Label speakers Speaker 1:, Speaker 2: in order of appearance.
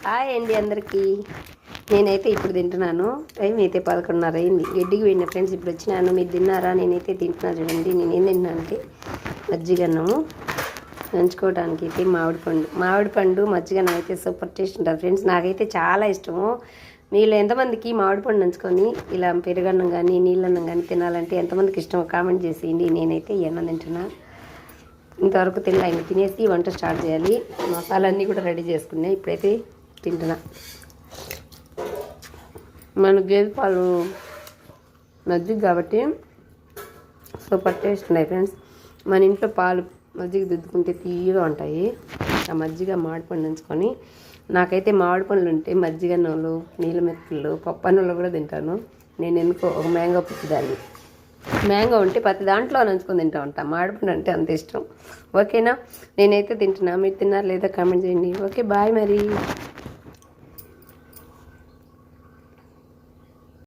Speaker 1: Hi అండి అందరికీ. నేనైతే ఇప్పుడు తింటున్నాను. టైం అయితే 11:30 అయింది. గడ్డికి పోయిన ఫ్రెండ్స్ ఇప్పుడు వచ్చినాను. మీరు తిన్నారా? నేనైతే తింటున్నా చూడండి. నేనేం తిన్నా అంటే మజ్జిగన్నము, నంచుకోవడానికి అయితే మామిడి పండు మజ్జిగన్నం అయితే సూపర్ టేస్ట్ ఉంటుంది ఫ్రెండ్స్. నాకైతే చాలా ఇష్టము. మీలో ఎంతమందికి మామిడి పండు నంచుకొని ఇలా పెరుగన్నం కానీ నీళ్ళన్నం కానీ తినాలంటే ఎంతమందికి ఇష్టమో కామెంట్ చేసేయండి. నేనైతే ఈ అన్నం తింటున్నా. ఇంతవరకు తినలే, ఇంక తినేసి వంట స్టార్ట్ చేయాలి. మసాలన్నీ కూడా రెడీ చేసుకున్నాయి. ఇప్పుడైతే తింటున్నా. మన గేదె పాలు మజ్జిగ కాబట్టి సూపర్ టేస్ట్ ఉన్నాయి ఫ్రెండ్స్. మన ఇంట్లో పాలు మజ్జిగ దిద్దుకుంటే తీయగా ఉంటాయి. ఆ మజ్జిగ మామిడి పండు నంచుకొని, నాకైతే మామిడి పండ్లు ఉంటే మజ్జిగన్నంలో నీళ్ళ మెతుకులు పప్పన్నంలో కూడా తింటాను. నేను ఎందుకో ఒక మ్యాంగో పిచ్చిదాన్ని. మ్యాంగో ఉంటే ప్రతి దాంట్లో నంచుకొని తింటూ ఉంటాను. మామిడి పండు అంటే అంత ఇష్టం. ఓకేనా? నేనైతే తింటున్నా. మీరు తిన్నారు లేదా కామెంట్ చేయండి. ఓకే, బాయ్ మరి.